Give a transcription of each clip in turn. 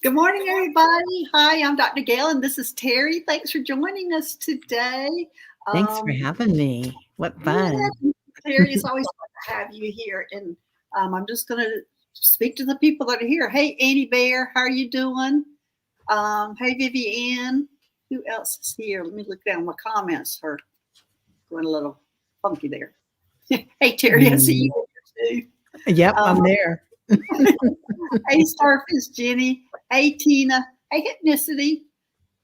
Good morning, everybody. Hi, I'm Dr. Gail, and this is Teri. Thanks for joining us today. Thanks for having me. What fun. Yeah, Teri, it's always fun to have you here. And I'm just going to speak to the people that are here. Hey, Annie Bear, how are you doing? Hey, Vivian. Who else is here? Let me look down my comments. Are going a little funky there. Hey, Teri, I see you here too. Yep, I'm there. Hey, Starfish Jenny. Hey, Tina. Hey, Hypnicity.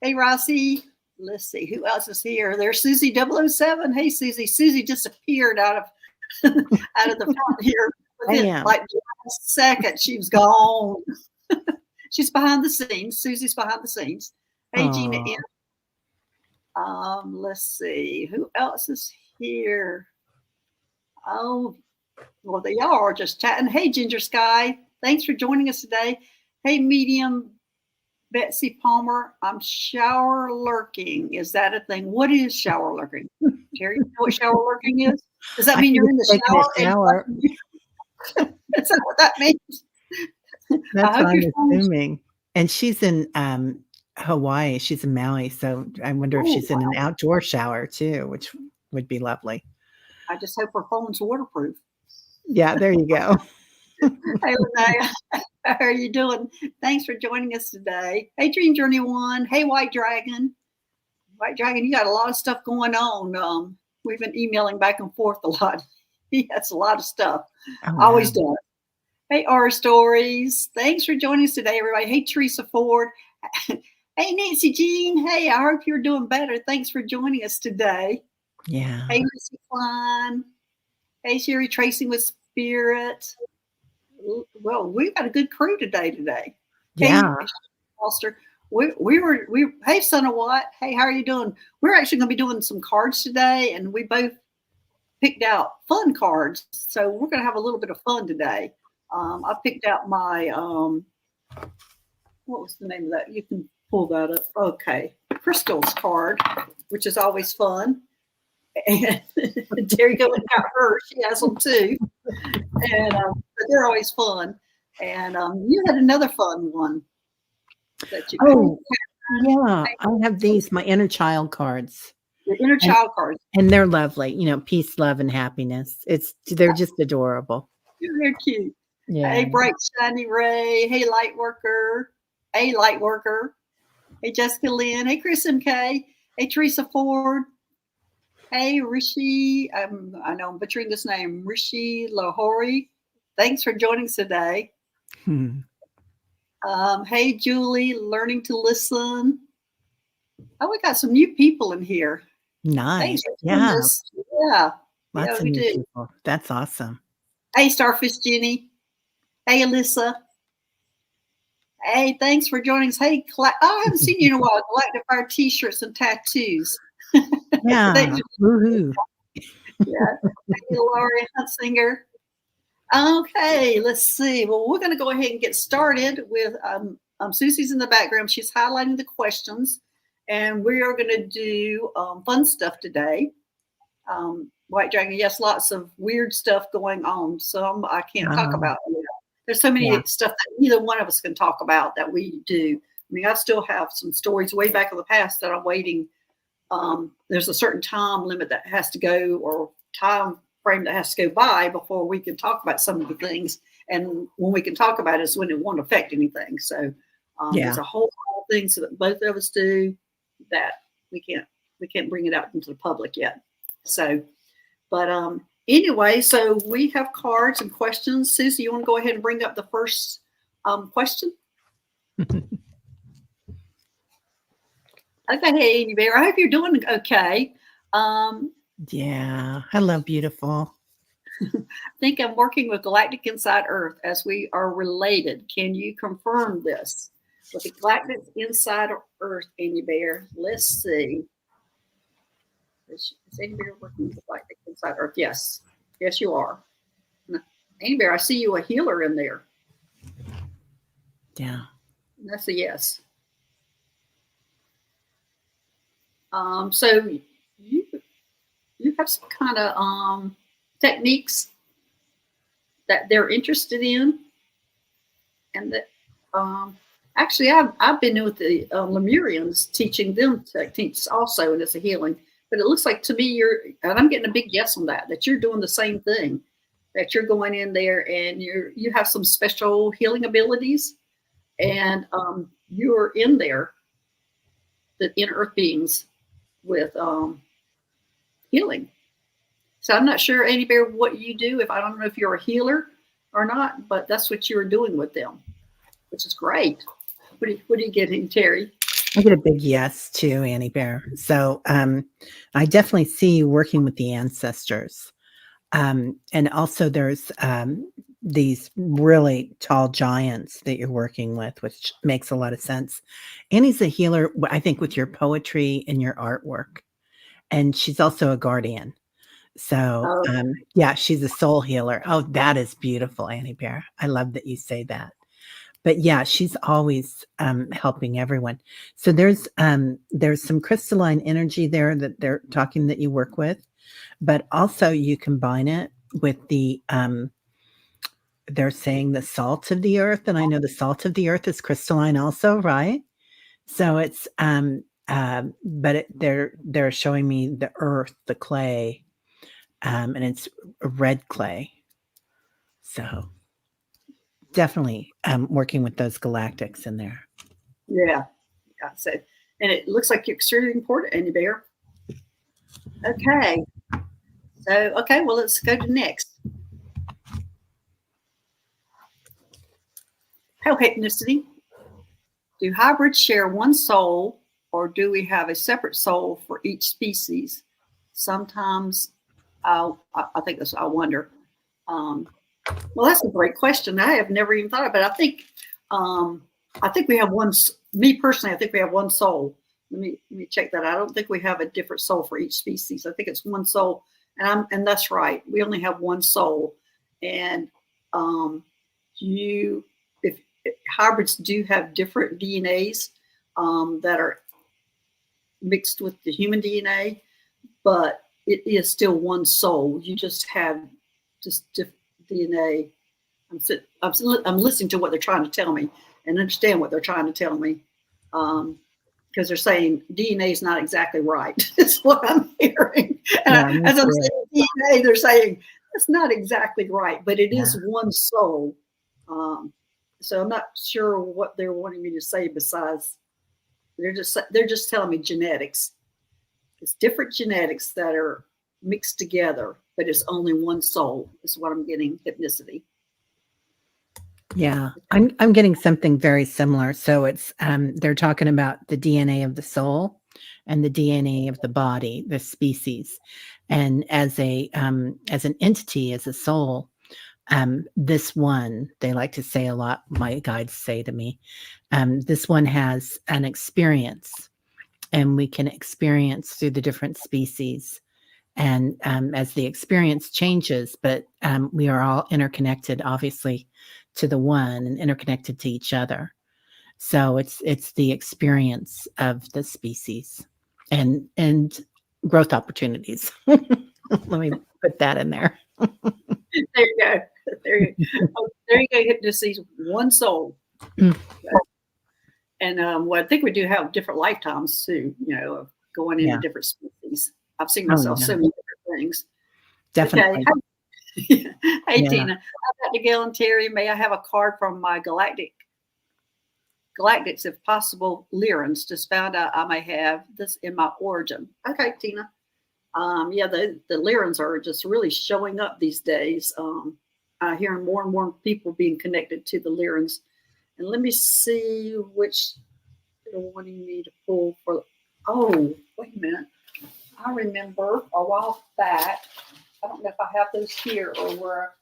Hey, Rossi. Let's see who else is here. There's Susie 007. Hey, Susie. Susie disappeared out of out of the front here. Within like last second, she was gone. She's behind the scenes. Susie's behind the scenes. Hey, Gina. Let's see who else is here. Oh, well, they are just chatting. Hey, Ginger Sky. Thanks for joining us today. Hey, Medium Betsy Palmer. I'm shower lurking. Is that a thing? What is shower lurking? Terry, you know what shower lurking is? Does that mean you're in the shower? Is that what that means? That's what I'm assuming. And she's in Hawaii. She's in Maui. So I wonder if she's in an outdoor shower too, which would be lovely. I just hope her phone's waterproof. Yeah, there you go. Hey, Linnea, how are you doing? Thanks for joining us today. Hey, Dream Journey One. Hey, White Dragon. White Dragon, you got a lot of stuff going on. We've been emailing back and forth a lot. He has a lot of stuff. Always does. Hey, R Stories. Thanks for joining us today, everybody. Hey, Teresa Ford. Hey, Nancy Jean. Hey, I hope you're doing better. Thanks for joining us today. Yeah. Hey, Missy Klein. Hey, Sherry Tracing with Spirit. Well, we've got a good crew today. Yeah. Hey, Foster. Hey, Son of What? Hey, how are you doing? We're actually going to be doing some cards today, and we both picked out fun cards. So we're going to have a little bit of fun today. I picked out my, what was the name of that? You can pull that up. Okay. Crystals card, which is always fun. And Terry go and got her. She has them too. And they're always fun. And you had another fun one. That you yeah. I have these, my inner child cards. The inner child cards. And they're lovely. Peace, love, and happiness. They're just adorable. They're cute. Yeah. Hey, Bright Shiny Ray. Hey, Light Worker. Hey, Light Worker. Hey, Jessica Lynn. Hey, Chris MK. Hey, Teresa Ford. Hey, Rishi. I know I'm butchering this name. Rishi Lahori. Thanks for joining us today. Hey, Julie. Learning to listen. Oh, we got some new people in here. Nice. Yeah. Lots of new people. That's awesome. Hey, Starfish Jenny. Hey, Alyssa. Hey, thanks for joining us. Hey, I haven't seen you in a while. Galactic Fire t-shirts and tattoos. Yeah. Woohoo. Yeah. Hey, Laurie Huntsinger. Okay, let's see. Well, we're going to go ahead and get started with Susie's in the background. She's highlighting the questions, and we are going to do fun stuff today. White Dragon, yes, lots of weird stuff going on. Some I can't talk about. There's so many stuff that neither one of us can talk about that we do. I mean, I still have some stories way back in the past that I'm waiting. There's a certain time limit that has to go, or time frame that has to go by before we can talk about some of the things. And when we can talk about it is when it won't affect anything. So there's a whole lot of things that both of us do that we can't bring it out into the public yet. So, but anyway, so we have cards and questions. Susie, you want to go ahead and bring up the first question? Okay, hey, Amy Bear. I hope you're doing okay. Yeah, hello, beautiful. I think I'm working with Galactic inside Earth as we are related. Can you confirm this? With the Galactic inside Earth, Amy Bear. Let's see. Is Amy Bear working with Galactic inside Earth? Yes. Yes, you are. Amy Bear, I see you a healer in there. Yeah. That's a yes. So you have some kind of techniques that they're interested in, and that Actually, I've been with the Lemurians, teaching them techniques also, and it's a healing. But it looks like to me and I'm getting a big yes on that you're doing the same thing, that you're going in there and you have some special healing abilities, and you're in there, the inner earth beings, with healing. So I'm not sure, Andy Bear, what you do. If I don't know if you're a healer or not, but that's what you were doing with them, which is great. What do you get in, Teri? I get a big yes too, Annie Bear. So I definitely see you working with the ancestors. And also there's these really tall giants that you're working with, which makes a lot of sense. Annie's a healer, I think, with your poetry and your artwork. And she's also a guardian. So Oh, yeah, she's a soul healer. Oh, that is beautiful, Annie Bear. I love that you say that. But yeah, she's always helping everyone. So there's some crystalline energy there that they're talking that you work with, but also you combine it with the they're saying the salt of the earth, and I know the salt of the earth is crystalline also, right? So it's but they're showing me the earth, the clay, and it's a red clay. So definitely working with those galactics in there. yeah. I said, and it looks like you're extremely important, Andy Bear. Okay. So, okay, well, let's go to next. Ethnicity. Do hybrids share one soul, or do we have a separate soul for each species? Sometimes I think that's, I wonder. Well, that's a great question. I have never even thought of it. I think we have one. Me personally, I think we have one soul. Let me check that. I don't think we have a different soul for each species. I think it's one soul, and that's right. We only have one soul, and you if hybrids do have different DNAs that are mixed with the human DNA, but it is still one soul. You just have just different DNA. I'm listening to what they're trying to tell me and understand what they're trying to tell me, because they're saying DNA is not exactly right. Is what I'm hearing. Yeah, And as I'm saying DNA, they're saying that's not exactly right, but it is one soul. So I'm not sure what they're wanting me to say. Besides, they're just telling me genetics. It's different genetics that are mixed together, but it's only one soul. Is what I'm getting. Ethnicity. Yeah, I'm getting something very similar. So it's they're talking about the DNA of the soul and the DNA of the body, the species, and as an entity, as a soul, this one they like to say a lot. My guides say to me, this one has an experience, and we can experience through the different species. And as the experience changes, but we are all interconnected, obviously, to the one and interconnected to each other. So it's the experience of the species and growth opportunities. Let me put that in there. There you go. There you go. Oh, there you go. Ethnicity, one soul. And well, I think we do have different lifetimes too. Of going into different species. I've seen myself so many different things. Definitely. Okay. Hey, Tina. How about Gail and Teri? May I have a card from my Galactics, if possible, Lyrans? Just found out I may have this in my origin. Okay, Tina. Yeah, the Lyrans are just really showing up these days. Hearing more and more people being connected to the Lyrans. And let me see which they're wanting me to pull for. Oh, wait a minute. I remember a while back. I don't know if I have those here or where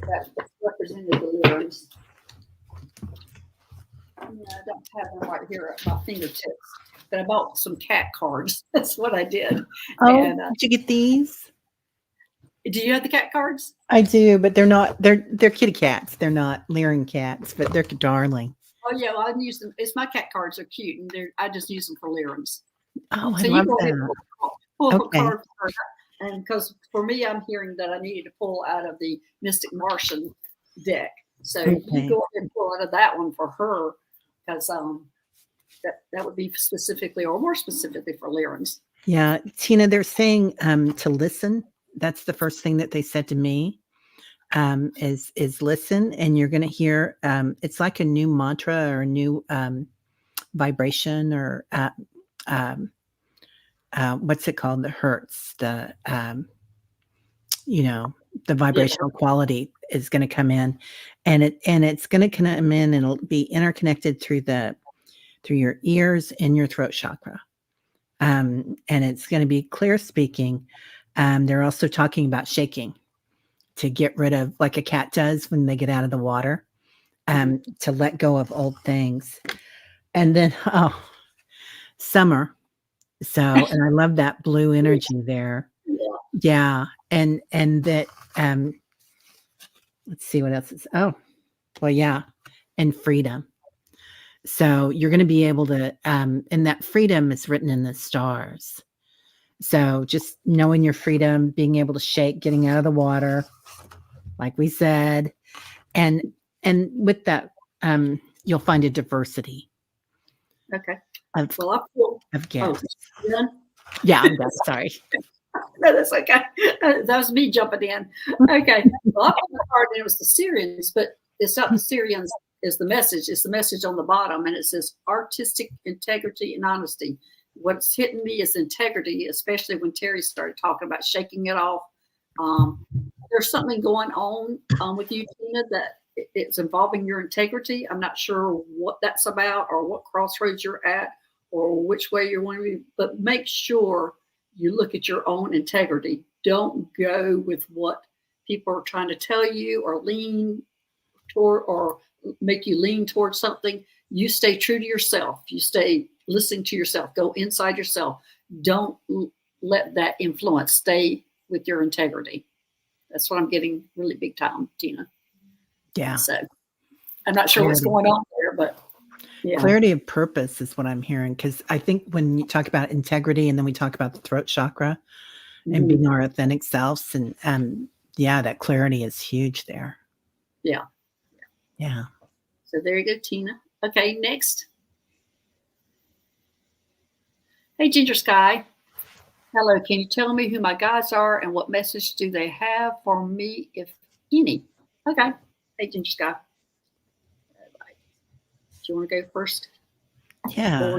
that represented the Lyrans. No, I don't have them right here at my fingertips. But I bought some cat cards. That's what I did. Oh, and, did you get these? Do you have the cat cards? I do, but they're not. They're kitty cats. They're not Lyran cats, but they're darling. Oh yeah, well, I use them. It's my cat cards are cute, and I just use them for Lyrans. Oh, So I love that. pull a card for her. And because for me, I'm hearing that I needed to pull out of the Mystic Martian deck. So you go ahead and pull out of that one for her. because that would be specifically or more specifically for Lyrans. Yeah, Tina, they're saying to listen. That's the first thing that they said to me. Is listen, and you're going to hear. It's like a new mantra or a new vibration, or what's it called? The hertz. The the vibrational quality is going to come in, and it's going to come in, and it'll be interconnected through your ears and your throat chakra. And it's going to be clear speaking. They're also talking about shaking to get rid of, like a cat does when they get out of the water, to let go of old things. And then, summer. So, and I love that blue energy there. Yeah. And that, let's see what else is. Oh, well, yeah. And freedom. So you're going to be able to, and that freedom is written in the stars. So just knowing your freedom, being able to shake, getting out of the water, like we said, and with that, you'll find a diversity. Okay. Of gifts. Oh, yeah, I'm done. Sorry. No, that's okay. That was me jumping in. Okay. Well, I put the card and it was the Syrians, but it's not the Syrians is the message. It's the message on the bottom, and it says artistic integrity and honesty. What's hitting me is integrity, especially when Teri started talking about shaking it off. There's something going on with you, Tina, that it's involving your integrity. I'm not sure what that's about or what crossroads you're at or which way you're wanting to be, but make sure you look at your own integrity. Don't go with what people are trying to tell you or lean toward or make you lean towards something. You stay true to yourself. You stay listening to yourself. Go inside yourself. Don't let that influence. Stay with your integrity. That's what I'm getting really big time, Tina. Yeah. So I'm not sure what's going on there, but yeah. Clarity of purpose is what I'm hearing, because I think when you talk about integrity and then we talk about the throat chakra and being our authentic selves, and yeah, that clarity is huge there. Yeah. Yeah. So there you go, Tina. Okay, next. Hey, Ginger Sky. Hello, can you tell me who my guides are and what message do they have for me, if any? Okay. Hey, Ginger Sky. Do you want to go first? Yeah.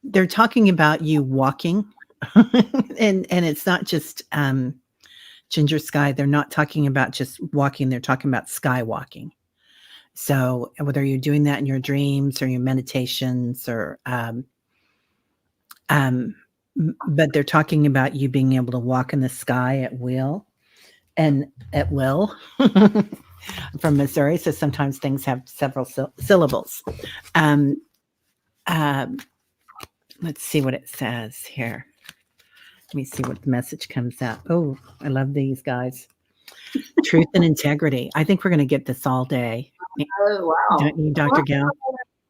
They're talking about you walking, and it's not just Ginger Sky. They're not talking about just walking. They're talking about skywalking. So whether you're doing that in your dreams or your meditations, or but they're talking about you being able to walk in the sky at will. From Missouri, so sometimes things have several syllables. Let's see what it says here. Let me see what the message comes out. Oh, I love these guys. Truth and integrity. I think we're going to get this all day. Oh, wow. Don't you, Dr. Gail?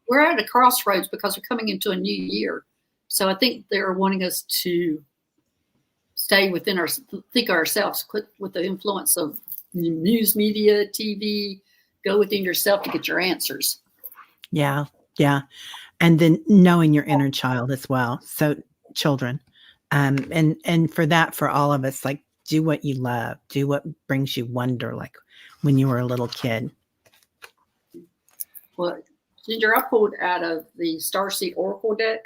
We're at a crossroads because we're coming into a new year. So I think they're wanting us to stay within think ourselves, quit with the influence of news media, TV, go within yourself to get your answers. Yeah. Yeah. And then knowing your inner child as well. So children, and for that, for all of us, like, do what you love, do what brings you wonder, like when you were a little kid. Well, Ginger, I pulled out of the Starseed Oracle deck.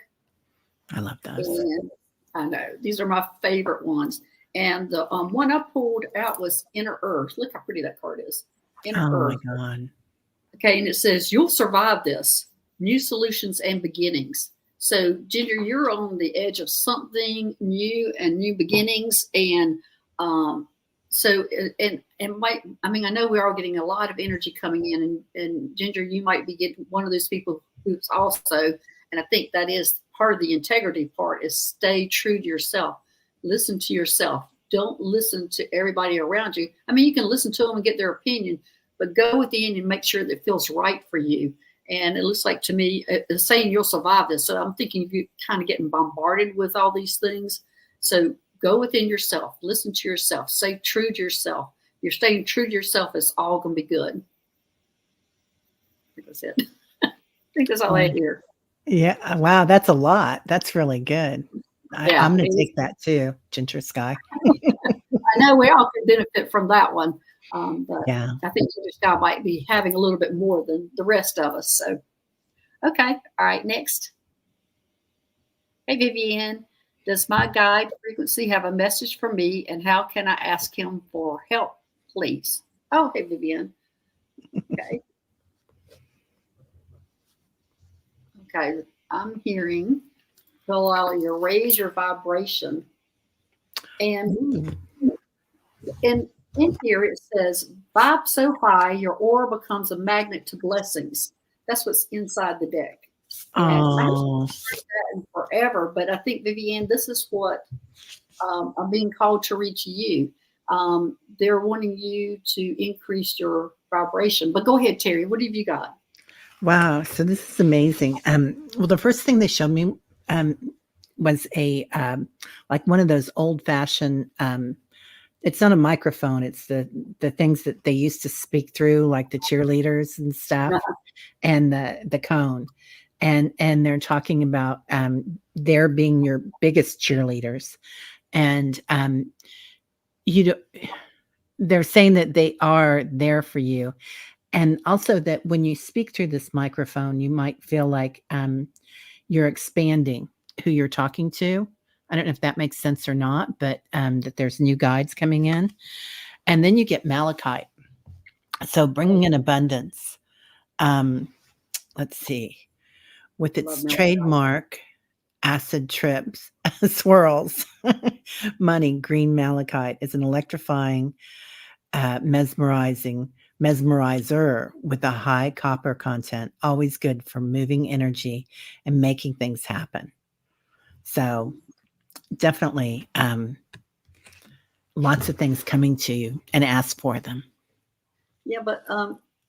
I love those. And I know these are my favorite ones. And the one I pulled out was Inner Earth. Look how pretty that card is. Inner Earth. Oh my God. Okay, and it says you'll survive this. New solutions and beginnings. So, Ginger, you're on the edge of something new and new beginnings, and I know we're all getting a lot of energy coming in, and Ginger, you might be getting one of those people who's also, and I think that is part of the integrity part, is stay true to yourself. Listen to yourself. Don't listen to everybody around you. I mean, you can listen to them and get their opinion, but go within and make sure that it feels right for you. And it looks like to me, it's saying you'll survive this. So I'm thinking you're kind of getting bombarded with all these things. So go within yourself, listen to yourself, stay true to yourself. You're staying true to yourself, it's all going to be good. think that's it. I think that's all I hear. Yeah. Wow. That's a lot. That's really good. Yeah, I'm going to take that too, Ginger Sky. I know we all could benefit from that one, but Yeah. I think Ginger Sky might be having a little bit more than the rest of us. So, okay, all right, next. Hey, Vivian, does my guide frequency have a message for me, and how can I ask him for help, please? Oh, hey, Vivian. Okay. Okay, I'm hearing, Phil, you raise your vibration. And in here it says, vibe so high, your aura becomes a magnet to blessings. That's what's inside the deck. And I haven't heard that in forever, but I think, Vivian, this is what I'm being called to reach you. They're wanting you to increase your vibration. But go ahead, Teri. What have you got? Wow. So this is amazing. Well, the first thing they showed me was a like one of those old fashioned. It's not a microphone. It's the things that they used to speak through, like the cheerleaders and stuff, and the cone, and they're talking about they're being your biggest cheerleaders, and you do, they're saying that they are there for you. And also that when you speak through this microphone, you might feel like you're expanding who you're talking to. I don't know if that makes sense or not, but that there's new guides coming in. And then you get malachite. So bringing in abundance. Let's see. With its trademark acid trips, swirls, money, green malachite is an electrifying, mesmerizer with a high copper content, always good for moving energy and making things happen. So definitely lots of things coming to you, and ask for them. Yeah, but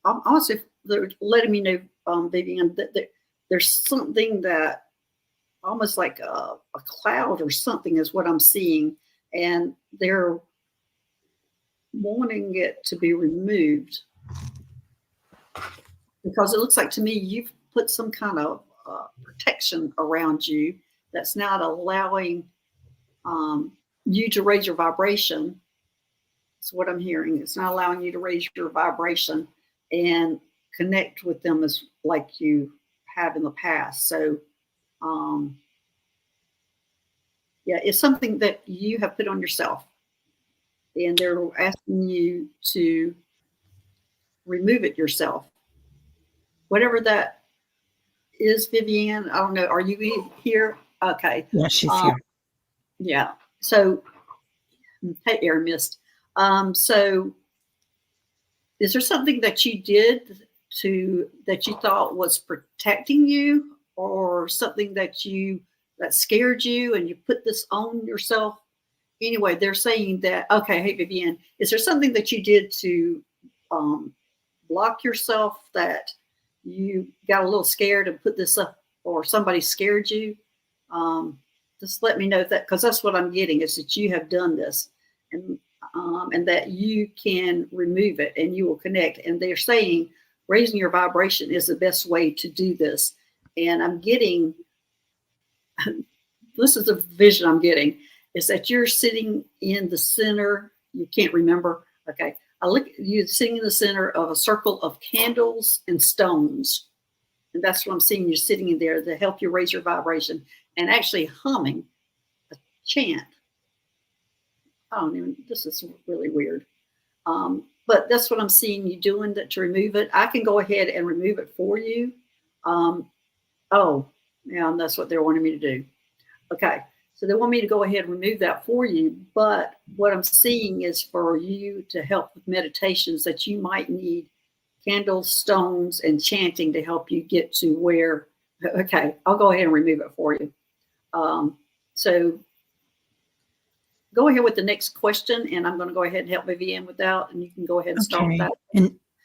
honestly, they're letting me know, Vivian, that there's something that almost like a cloud or something is what I'm seeing, and they're wanting it to be removed because it looks like to me you've put some kind of protection around you that's not allowing you to raise your vibration. That's what I'm hearing. It's not allowing you to raise your vibration and connect with them as like you have in the past. So, yeah, it's something that you have put on yourself, and they're asking you to remove it yourself. Whatever that is, Vivian, I don't know. Are you here? Okay. Yeah, she's here. Yeah. So, hey, Air Mist. So, is there something that you did that you thought was protecting you, or something that scared you, and you put this on yourself? Anyway, they're saying that. Okay, hey, Vivian, is there something that you did to block yourself that you got a little scared and put this up, or somebody scared you? Just let me know that, because that's what I'm getting, is that you have done this, and that you can remove it and you will connect. And they're saying raising your vibration is the best way to do this. And I'm getting, this is the vision I'm getting, is that you're sitting in the center. You can't remember. Okay. I look at you sitting in the center of a circle of candles and stones. And that's what I'm seeing. You're sitting in there to help you raise your vibration, and actually humming a chant. I don't even, this is really weird. But that's what I'm seeing you doing to remove it. I can go ahead and remove it for you. Oh, yeah, and that's what they're wanting me to do. Okay. So they want me to go ahead and remove that for you. But what I'm seeing is for you to help with meditations that you might need candles, stones, and chanting to help you get to where, okay, I'll go ahead and remove it for you. So go ahead with the next question, and I'm going to go ahead and help Vivian with that, and you can go ahead and start with that.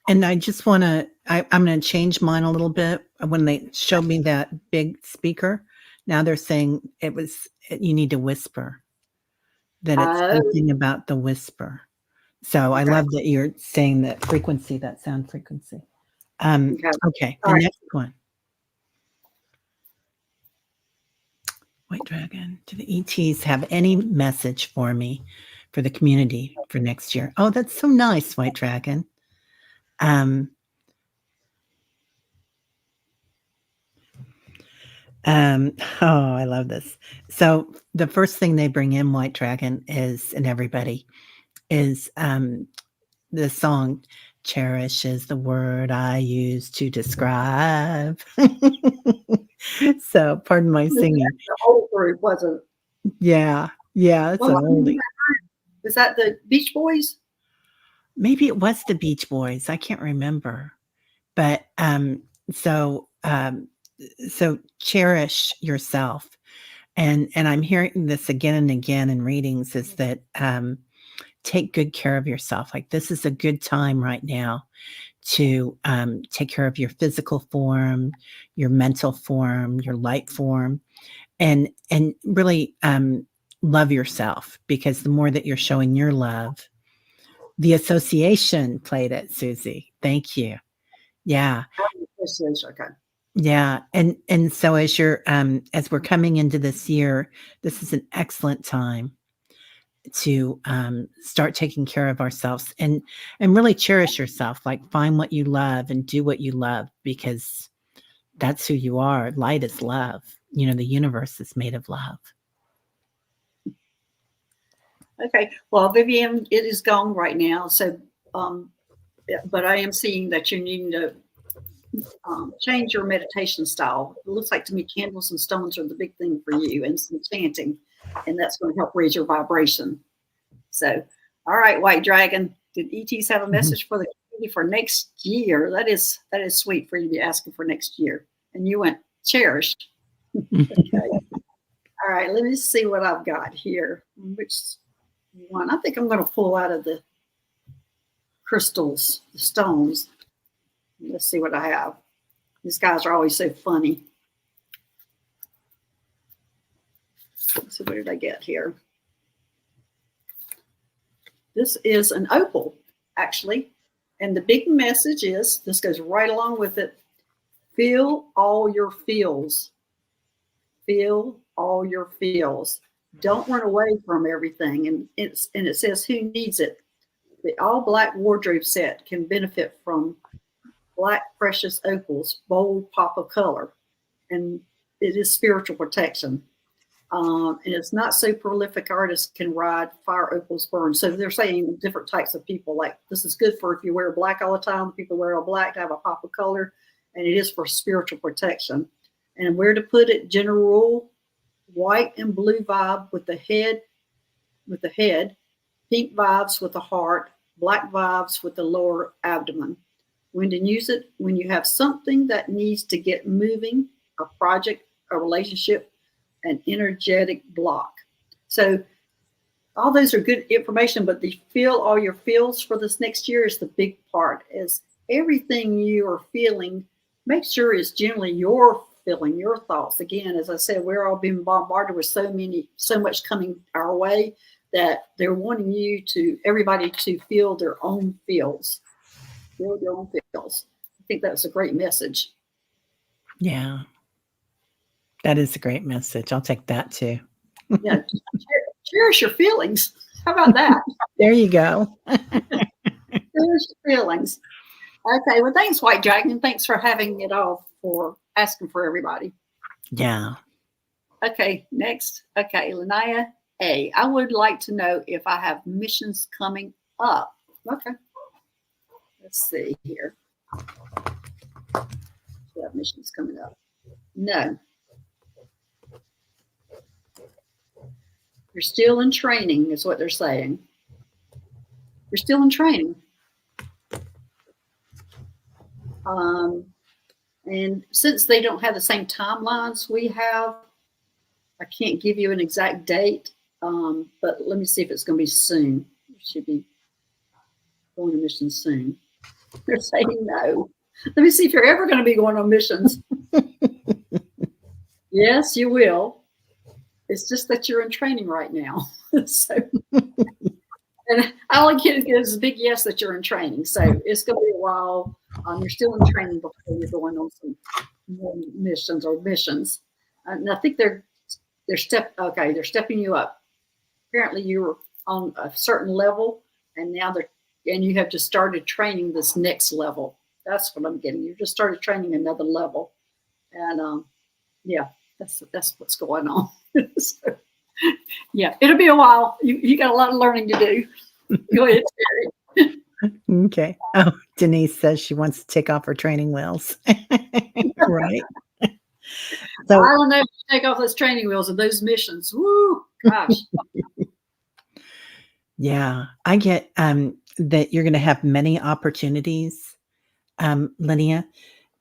And I just want to, I'm going to change mine a little bit. When they showed me that big speaker, now they're saying you need to whisper, that it's something about the whisper. So I love that you're saying that frequency, that sound frequency. Okay, the All right. next one. White Dragon, do the ETs have any message for me for the community for next year? Oh, that's so nice, White Dragon. Oh, I love this. So the first thing they bring in, White Dragon, is, and everybody, is the song "Cherish" is the word I use to describe. So pardon my singing. The old group wasn't. Yeah, it's an oldie. Was that the Beach Boys? Maybe it was the Beach Boys. I can't remember. But so cherish yourself. And I'm hearing this again and again in readings, is that take good care of yourself. Like, this is a good time right now to take care of your physical form, your mental form, your light form, and really love yourself, because the more that you're showing your love, the association played it, Susie. Thank you. Yeah. Okay. Yeah. And so as you're as we're coming into this year, this is an excellent time to start taking care of ourselves and really cherish yourself. Like, find what you love and do what you love, because that's who you are. Light is love. You know, the universe is made of love. Okay. Well, Vivian, it is gone right now. So, but I am seeing that you're needing to change your meditation style. It looks like to me candles and stones are the big thing for you, and some chanting, and that's going to help raise your vibration. So, all right, White Dragon, did ETs have a message for the community for next year? That is sweet for you to be asking for next year. And you went cherish. Okay. All right, let me see what I've got here. Which one? I think I'm going to pull out of the crystals, the stones. Let's see what I have. These guys are always so funny. Let's see, what did I get here? This is an opal, actually. And the big message is, this goes right along with it, feel all your feels. Feel all your feels. Don't run away from everything. And it says, who needs it? The all black wardrobe set can benefit from black precious opals, bold pop of color. And it is spiritual protection. And it's not so prolific artists can ride fire opals burn. So they're saying different types of people, like, this is good for if you wear black all the time, people wear all black to have a pop of color, and it is for spiritual protection. And where to put it, general rule, white and blue vibe with the head, pink vibes with the heart, black vibes with the lower abdomen. When to use it? When you have something that needs to get moving, a project, a relationship, an energetic block. So all those are good information, but the feel all your feels for this next year is the big part. Is everything you are feeling, make sure it's generally your feeling, your thoughts. Again, as I said, we're all being bombarded with so much coming our way, that they're wanting everybody to feel their own feels. Feel their own feels. I think that's a great message. Yeah. That is a great message. I'll take that too. Yeah, cherish your feelings. How about that? There you go. Cherish your feelings. Okay, well, thanks, White Dragon. Thanks for having it all, for asking for everybody. Yeah. Okay, next. Okay, Linnea A. I would like to know if I have missions coming up. Okay. Let's see here. Do I have missions coming up? No. You're still in training, is what they're saying. You're still in training. And since they don't have the same timelines we have, I can't give you an exact date, but let me see if it's going to be soon. It should be going to missions soon. They're saying no. Let me see if you're ever going to be going on missions. Yes, you will. It's just that you're in training right now. So, and all I can get is a big yes that you're in training. So it's going to be a while You're still in training before you're going on some more missions. And I think they're stepping you up. Apparently you were on a certain level, and now you have just started training this next level. That's what I'm getting. You just started training another level, and yeah, that's what's going on. So, yeah, it'll be a while. You got a lot of learning to do. Go ahead, Teri. Okay. Oh, Denise says she wants to take off her training wheels. Right. So I don't know if you take off those training wheels and those missions. Woo, gosh. yeah, I get that you're going to have many opportunities, Linnea.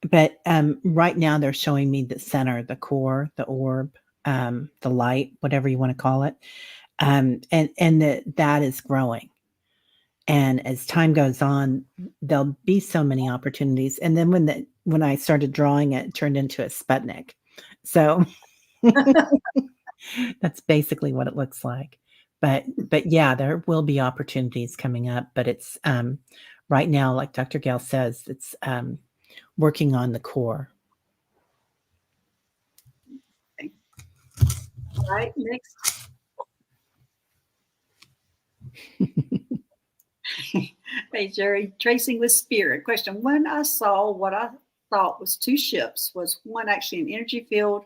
But right now they're showing me the center, the core, the orb, the light, whatever you want to call it, and that is growing. And as time goes on, there'll be so many opportunities. And then when I started drawing it, it turned into a Sputnik. So that's basically what it looks like. But yeah, there will be opportunities coming up. But it's right now, like Dr. Gail says, it's working on the core. Okay. All right, next. Hey, Jerry, tracing with spirit. Question. When I saw what I thought was two ships, was one actually an energy field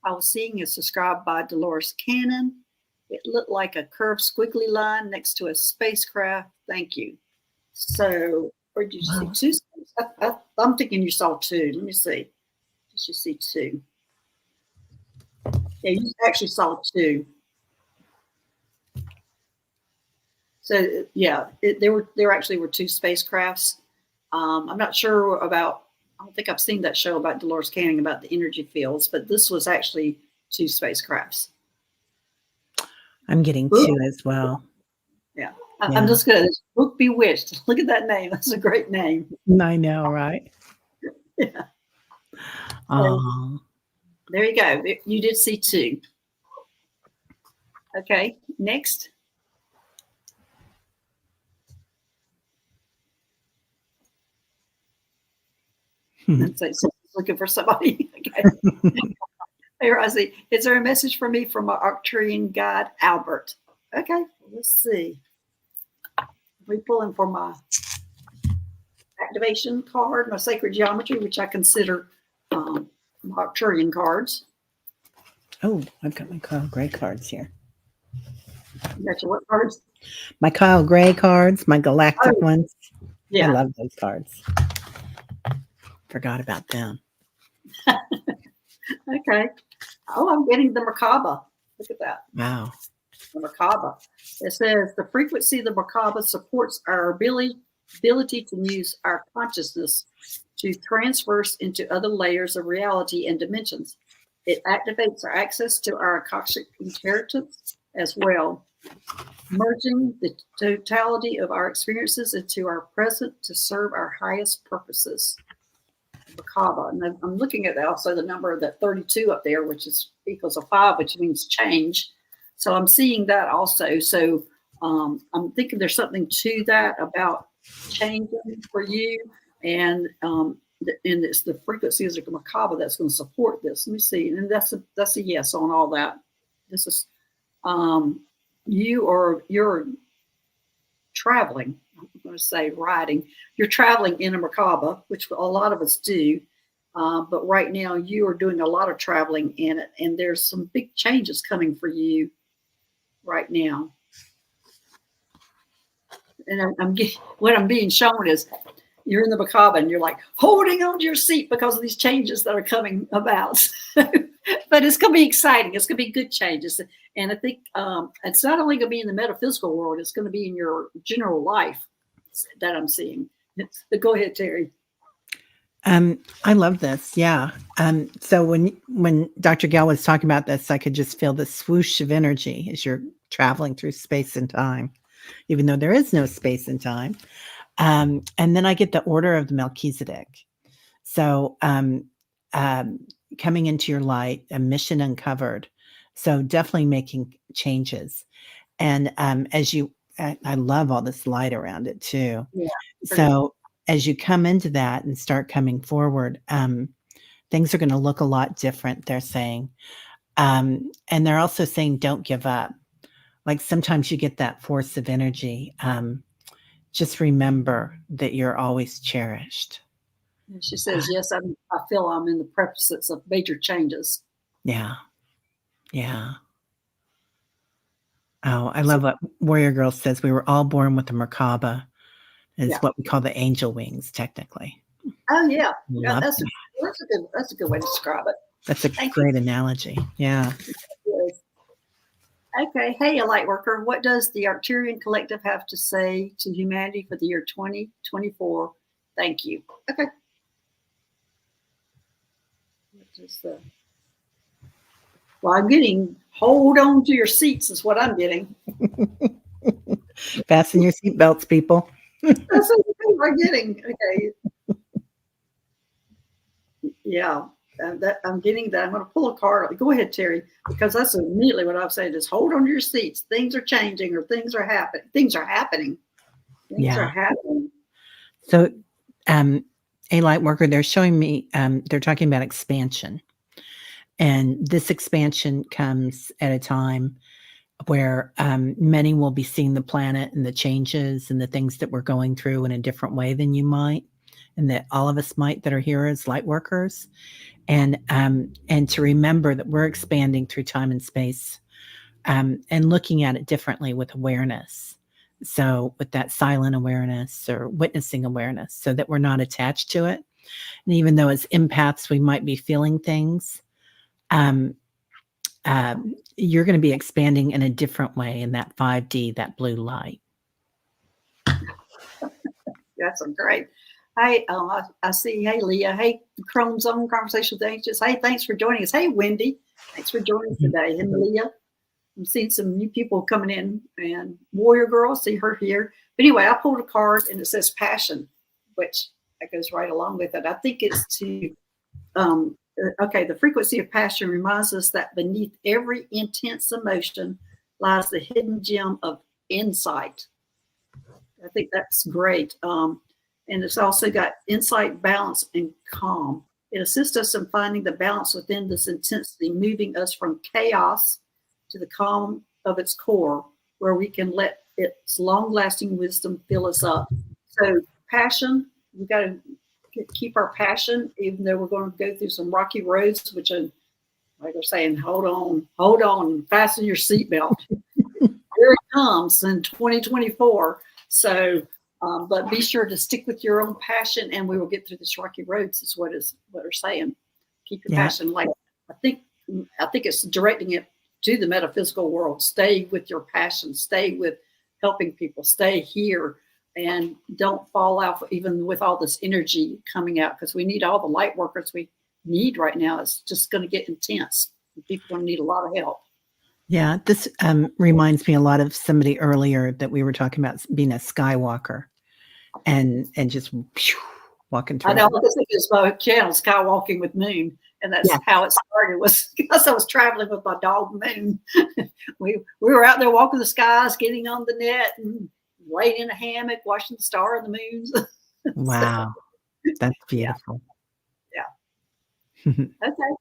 I was seeing is described by Dolores Cannon. It looked like a curved squiggly line next to a spacecraft. Thank you. So, or did you Wow. see two? I'm thinking you saw two. Let me see. Did you see two? Yeah, you actually saw two. So yeah, there actually were two spacecrafts. I'm not sure about. I don't think I've seen that show about Dolores Canning about the energy fields, but this was actually two spacecrafts. I'm getting Book, two as well. yeah, Yeah. I'm just gonna Book Bewitched. Look at that name. That's a great name. I know, right? Yeah. Oh, There you go. You did see two. Okay, next. Let's say someone's looking for somebody. Okay. Here I see. Is there a message for me from my Arcturian guide, Albert? Okay, let's see. We pulling for my activation card, my sacred geometry, which I consider my Arcturian cards. oh, I've got my Kyle Gray cards here. You got your what cards? My Kyle Gray cards, my Galactic ones. Yeah. I love those cards. Forgot about them. Okay. Oh, I'm getting the Merkaba. Look at that. Wow. The Merkaba. It says the frequency of the Merkaba supports our ability to use our consciousness to transverse into other layers of reality and dimensions. It activates our access to our Akashic inheritance as well, merging the totality of our experiences into our present to serve our highest purposes. Merkaba. And I'm looking at also the number of that 32 up there, which is equals a 5, which means change. So I'm seeing that also. So I'm thinking there's something to that about changing for you, and it's the frequencies of Merkaba that's going to support this. Let me see, and that's a yes on all that. This is you're traveling. I'm going to say riding. You're traveling in a Merkaba, which a lot of us do. But right now you are doing a lot of traveling in it, and there's some big changes coming for you right now. And what I'm being shown is you're in the Merkaba and you're like holding on to your seat because of these changes that are coming about. But it's going to be exciting. It's going to be good changes. And I think it's not only going to be in the metaphysical world, it's going to be in your general life that I'm seeing. Go ahead, Teri. I love this. Yeah. So when Dr. Gail was talking about this, I could just feel the swoosh of energy as you're traveling through space and time, even though there is no space and time. And then I get the order of the Melchizedek. So coming into your light, a mission uncovered. So definitely making changes. And I love all this light around it too. Yeah. So as you come into that and start coming forward, things are going to look a lot different, they're saying. And they're also saying, don't give up. Like sometimes you get that force of energy. Just remember that you're always cherished. And she says, yes, I feel I'm in the precipice of major changes. Yeah. Yeah. Oh, I love what Warrior Girl says. We were all born with a Merkaba. Is what we call the angel wings, technically. Oh yeah, Love that's a good way to describe it. That's a great analogy. Yeah. Yes. Okay. Hey, a light worker. What does the Arcturian Collective have to say to humanity for the year 2024? Thank you. Okay. Well, I'm getting hold on to your seats is what I'm getting. Fasten your seatbelts, people. That's what I'm getting. Okay. Yeah. That I'm getting that. I'm going to pull a card. Go ahead, Teri, because that's immediately what I've said is hold on to your seats. Things are changing or things are happening. Things are happening. Things are happening. So, a light worker, they're showing me, they're talking about expansion. And this expansion comes at a time where many will be seeing the planet and the changes and the things that we're going through in a different way than you might, and that all of us might that are here as light workers. And to remember that we're expanding through time and space, and looking at it differently with awareness. So with that silent awareness or witnessing awareness, so that we're not attached to it. And even though as empaths, we might be feeling things, you're going to be expanding in a different way in that 5D, that blue light. That's great. Hey, I see. Hey, Leah. Hey, Chromosome Conversation with Angels. Hey, thanks for joining us. Hey, Wendy. Thanks for joining us today. And Leah, I'm seeing some new people coming in. And Warrior Girl, see her here. But anyway, I pulled a card and it says passion, which that goes right along with it. I think it's to, the frequency of passion reminds us that beneath every intense emotion lies the hidden gem of insight. I think that's great. And it's also got insight, balance, and calm. It assists us in finding the balance within this intensity, moving us from chaos to the calm of its core, where we can let its long-lasting wisdom fill us up. So passion, we've got to keep our passion, even though we're going to go through some rocky roads, which are, like they're saying, hold on, fasten your seatbelt. Here it comes in 2024. So, but be sure to stick with your own passion, and we will get through this rocky roads. Is what they're saying. Keep your passion. Like I think it's directing it to the metaphysical world. Stay with your passion. Stay with helping people. Stay here, and don't fall out even with all this energy coming out, because we need all the light workers we need right now. It's just going to get intense. People are going to need a lot of help. Yeah, this reminds me a lot of somebody earlier that we were talking about being a skywalker and just walking through. I know this is my channel, Skywalking with Moon, and that's how it started. Was because I was traveling with my dog Moon. we were out there walking the skies, getting on the net, and laying in a hammock, watching the star and the moons. Wow, that's beautiful. Yeah. Okay.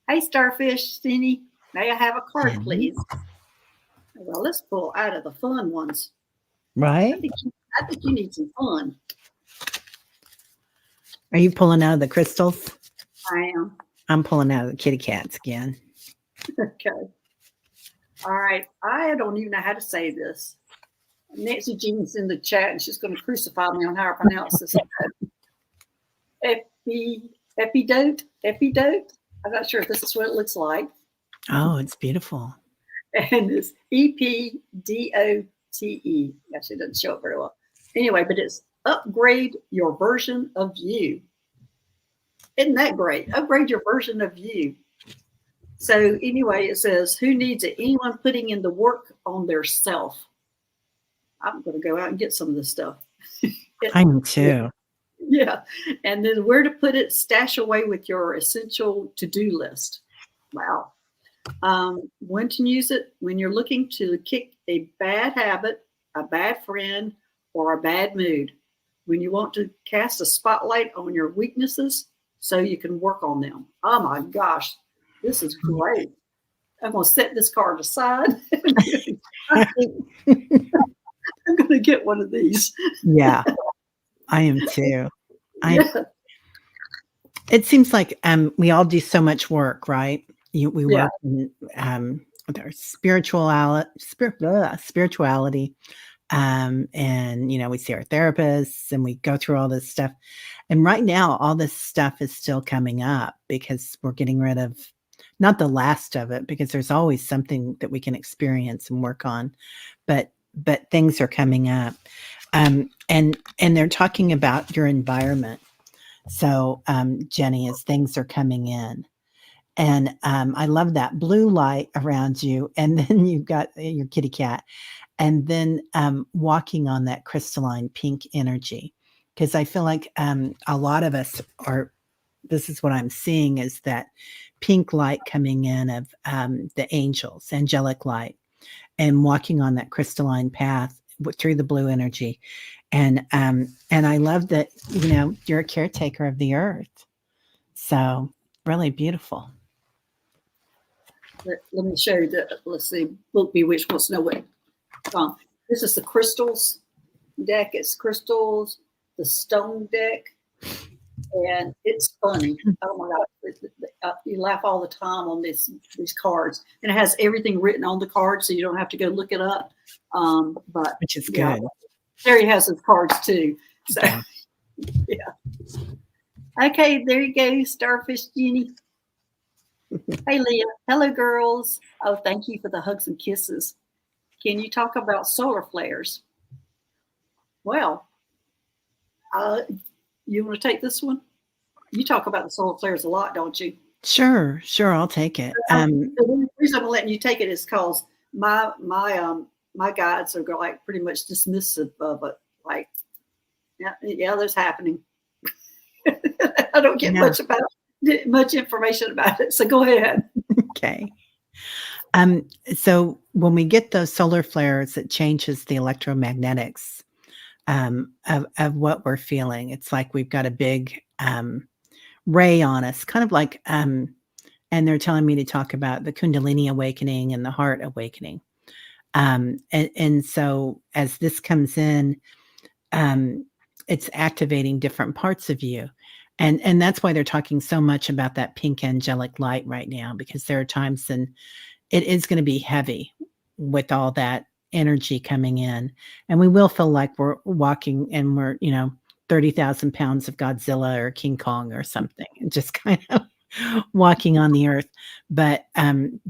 Hey, Starfish, Cindy. May I have a card, please? Well, let's pull out of the fun ones. Right? I think you need some fun. Are you pulling out of the crystals? I am. I'm pulling out of the kitty cats again. Okay. All right. I don't even know how to say this. Nancy Jean's in the chat, and she's going to crucify me on how I pronounce this. Epidote? I'm not sure if this is what it looks like. Oh, it's beautiful. And it's EPDOTE. Actually, it doesn't show it very well. Anyway, but it's upgrade your version of you. Isn't that great? Upgrade your version of you. So anyway, it says, who needs it? Anyone putting in the work on their self. I'm going to go out and get some of this stuff. I am too. Yeah. And then where to put it, stash away with your essential to-do list. Wow. When to use it? When you're looking to kick a bad habit, a bad friend, or a bad mood. when you want to cast a spotlight on your weaknesses so you can work on them. Oh my gosh, this is great. I'm going to set this card aside. I'm going to get one of these. Yeah, I am too. Yeah. It seems like we all do so much work, right? We Yeah. work in with our spirituality, and we see our therapists and we go through all this stuff. And right now, all this stuff is still coming up because we're getting rid of not the last of it, because there's always something that we can experience and work on, but things are coming up, and they're talking about your environment. So, Jenny, as things are coming in. And I love that blue light around you. And then you've got your kitty cat. And then walking on that crystalline pink energy. Because I feel like a lot of us this is what I'm seeing, is that pink light coming in of the angels, angelic light, and walking on that crystalline path through the blue energy. And I love that, you're a caretaker of the earth. So really beautiful. Let me show you let's see, Book Bewitched wants to know what. This is the crystals deck. It's crystals, the stone deck, and it's funny. Oh my God. You laugh all the time on these cards. And it has everything written on the card, so you don't have to go look it up. But Which is good. Teri has his cards too. So, yeah. Okay, there you go, Starfish Jenny. Hey, Leah. Hello, girls. Oh, thank you for the hugs and kisses. Can you talk about solar flares? Well, you want to take this one? You talk about the solar flares a lot, don't you? Sure. I'll take it. The reason I'm letting you take it is because my guides are like pretty much dismissive of it. Like, yeah, that's happening. I don't get much information about it. So go ahead. Okay. So when we get those solar flares, it changes the electromagnetics of what we're feeling. It's like we've got a big ray on us, kind of like, and they're telling me to talk about the Kundalini awakening and the heart awakening. And so as this comes in, it's activating different parts of you. And that's why they're talking so much about that pink angelic light right now, because there are times when it is going to be heavy with all that energy coming in. And we will feel like we're walking and we're, 30,000 pounds of Godzilla or King Kong or something, and just kind of walking on the earth. But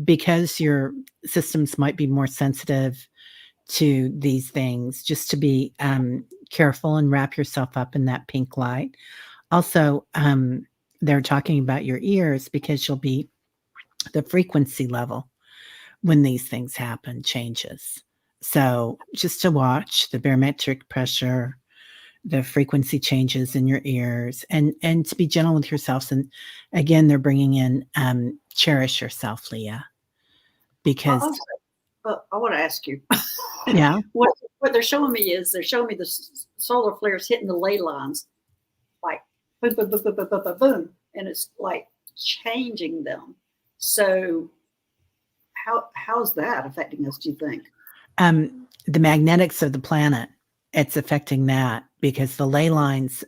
because your systems might be more sensitive to these things, just to be careful and wrap yourself up in that pink light. Also, they're talking about your ears, because you'll be the frequency level when these things happen changes. So just to watch the barometric pressure, the frequency changes in your ears, and to be gentle with yourselves. And again, they're bringing in cherish yourself, Leah, because I want to ask you. Yeah. What they're showing me is the solar flares hitting the ley lines, like boom, boom, boom, boom, boom, boom, boom, boom, and it's like changing them. So how's that affecting us, do you think? The magnetics of the planet, it's affecting that, because the ley lines,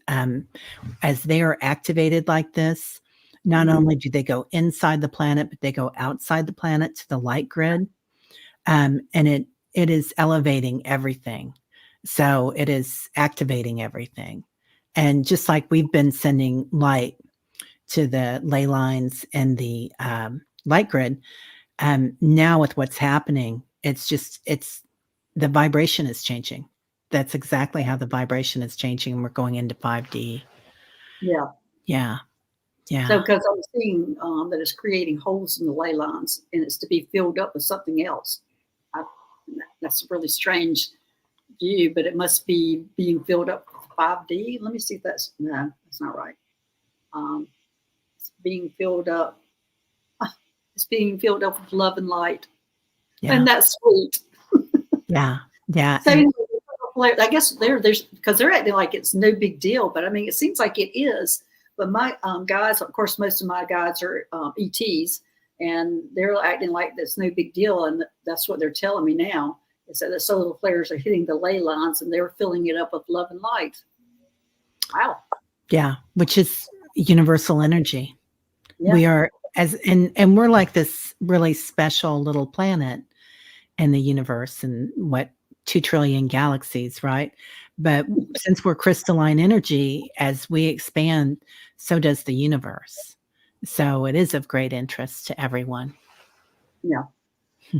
as they are activated like this, not only do they go inside the planet, but they go outside the planet to the light grid. And it is elevating everything. So it is activating everything. And just like we've been sending light to the ley lines and the light grid, now with what's happening, it's the vibration is changing. That's exactly how the vibration is changing, and we're going into 5D. Yeah. Yeah. Yeah. So because I'm seeing that it's creating holes in the ley lines, and it's to be filled up with something else. That's a really strange view, but it must be being filled up with 5D. Let me see if that's not right. It's being filled up. It's being filled up with love and light. Yeah. And that's sweet. Yeah. So I guess there's because they're acting like it's no big deal, but I mean, it seems like it is. But my guys, of course, most of my guys are ETs, and they're acting like that's no big deal, and that's what they're telling me now. Is that the solar flares are hitting the ley lines, and they're filling it up with love and light. Wow. Yeah, which is universal energy. Yeah. We are and we're like this really special little planet in the universe, and what 2 trillion galaxies, right? But since we're crystalline energy, as we expand, so does the universe. So it is of great interest to everyone. Yeah.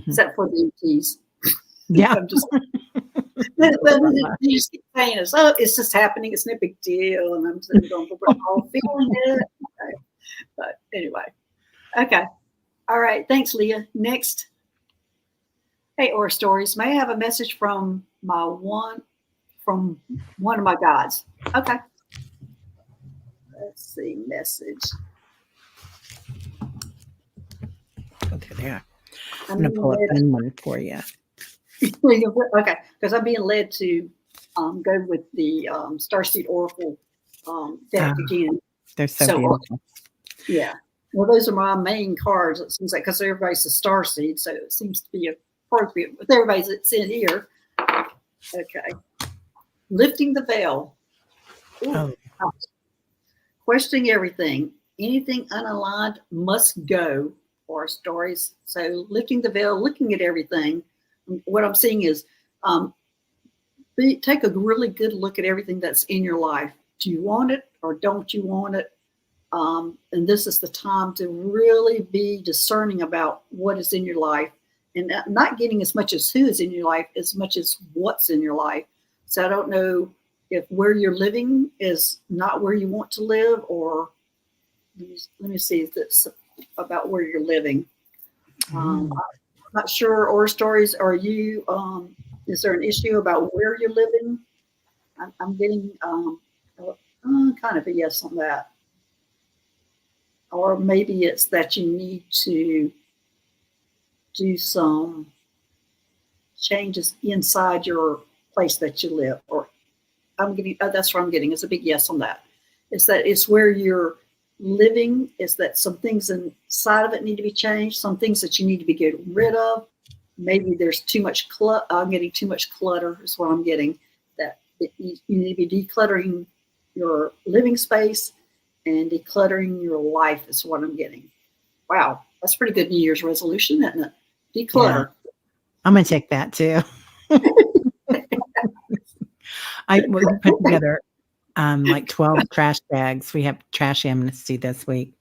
Except for the ETs. Yeah. I'm just, you just keep saying it's just happening. It's no big deal. And I'm sitting going, we're all feeling it. Okay. But anyway. Okay. All right. Thanks, Leah. Next. Hey, Aura Stories. May I have a message from one of my guides? Okay. Let's see. Message. Okay, there. I'm going to pull up one for you. Okay, because I'm being led to go with the Starseed Oracle deck again. They're so beautiful. Yeah. Well, those are my main cards. It seems like because everybody's a Starseed, so it seems to be appropriate with everybody that's in here. Okay. Lifting the veil. Ooh. Oh. Questioning everything. Anything unaligned must go. Or stories. So lifting the veil, looking at everything. What I'm seeing is take a really good look at everything that's in your life. Do you want it or don't you want it? And this is the time to really be discerning about what is in your life and not getting as much as who is in your life as much as what's in your life. So I don't know if where you're living is not where you want to live, or let me see this about where you're living. I'm not sure. Or stories, are you is there an issue about where you're living? I'm getting kind of a yes on that. Or maybe it's that you need to do some changes inside your place that you live. Or I'm getting that's what I'm getting. It's a big yes on that. It's that it's where you're living, is that some things inside of it need to be changed, some things that you need to be getting rid of. Maybe there's too much clutter. I'm getting too much clutter is what I'm getting. That you need to be decluttering your living space and decluttering your life is what I'm getting. Wow, that's a pretty good New Year's resolution, isn't it? Declutter. Yeah. I'm going to take that too. I put together like 12 trash bags. We have trash amnesty this week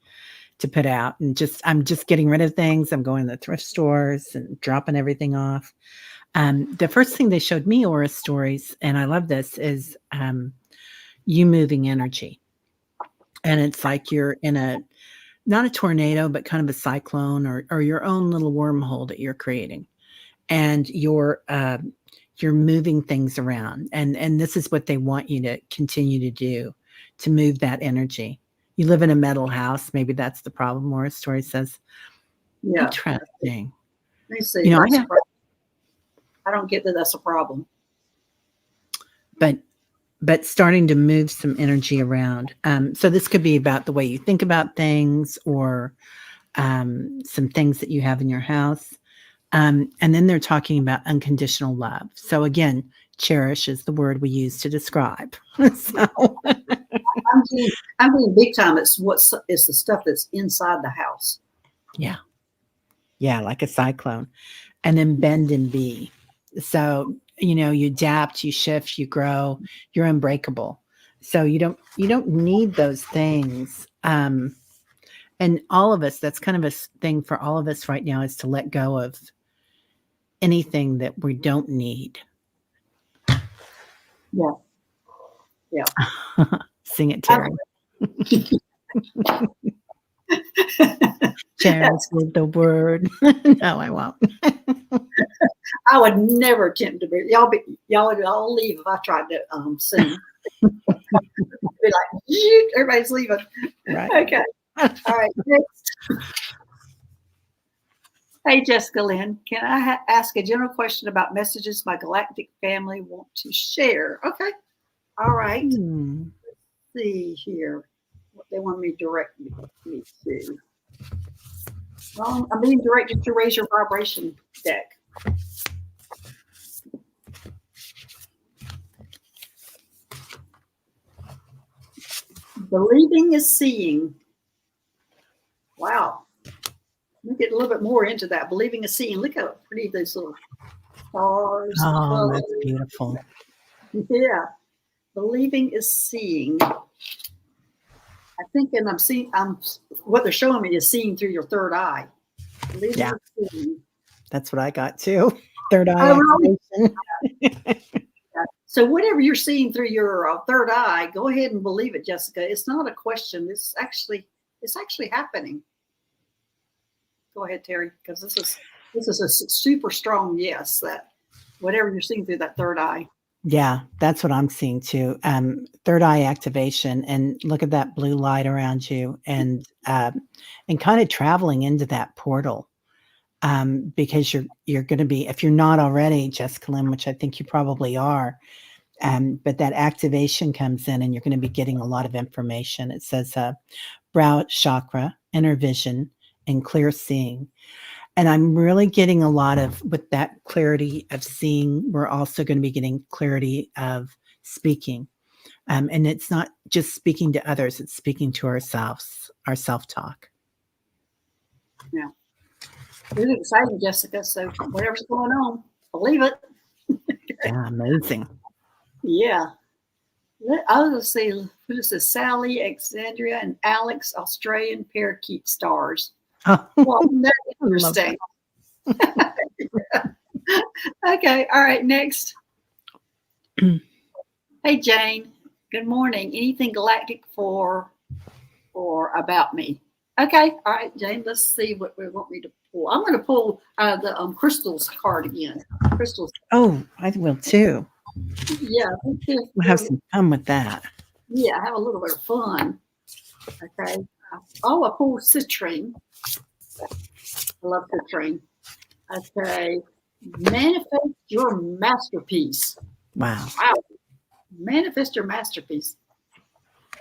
to put out, and I'm just getting rid of things. I'm going to the thrift stores and dropping everything off. The first thing they showed me, Aura Stories, and I love this, is you moving energy. And it's like you're in not a tornado, but kind of a cyclone or your own little wormhole that you're creating. And you're moving things around. And this is what they want you to continue to do, to move that energy. You live in a metal house. Maybe that's the problem, Aura Story says. Yeah. Interesting. They say, I don't get that that's a problem. But starting to move some energy around. So this could be about the way you think about things, or some things that you have in your house. And then they're talking about unconditional love. So again, cherish is the word we use to describe. So I'm being big time. It's the stuff that's inside the house. Yeah. Yeah, like a cyclone. And then bend and be. So, you adapt, you shift, you grow, you're unbreakable. So you don't need those things. And all of us, that's kind of a thing for all of us right now, is to let go of anything that we don't need. Yeah. Yeah. Sing it, Teri. Cherish with the word. No, I won't. I would never attempt to be. Y'all would all leave if I tried to sing. Be like, everybody's leaving. Right. Okay. All right. Next. Hey, Jessica Lynn, can I ask a general question about messages my galactic family want to share? Okay. All right. Hmm. Let's see here what they want me to direct me to. Well, I'm being directed to raise your vibration deck. Believing is seeing. Wow. Let me get a little bit more into that. Believing is seeing. Look how pretty those little stars. Oh, that's beautiful. Yeah. Believing is seeing. I think, and I'm seeing. What they're showing me is seeing through your third eye. Believing Yeah. is seeing. That's what I got too. Third eye Oh, really? activation. Yeah. So whatever you're seeing through your third eye, go ahead and believe it, Jessica. It's not a question. It's actually happening. Go ahead, Teri, because this is a super strong yes. That whatever you're seeing through that third eye. Yeah, that's what I'm seeing too. Third eye activation, and look at that blue light around you, and kind of traveling into that portal. Because you're going to be, if you're not already, Jessica Lynn, which I think you probably are, but that activation comes in, and you're going to be getting a lot of information. It says brow chakra, inner vision, and clear seeing. And I'm really getting a lot of, with that clarity of seeing, we're also going to be getting clarity of speaking. And it's not just speaking to others, it's speaking to ourselves, our self-talk. Yeah. Really exciting, Jessica. So whatever's going on, believe it. Yeah, amazing. Yeah. I was say, who is this? Sally, Alexandria, and Alex, Australian parakeet stars. Oh, Well, that's I love interesting. Okay. All right. Next. Hey, Jane. Good morning. Anything galactic for or about me? Okay. All right, Jane. Let's see what we want me to pull. I'm going to pull the crystals card again. Crystals. Oh, I will too. Yeah. We'll have some fun with that. Yeah. Have a little bit of fun. Okay. Oh, I pulled citrine. I love citrine. Okay. Manifest your masterpiece. Wow. Wow. Manifest your masterpiece.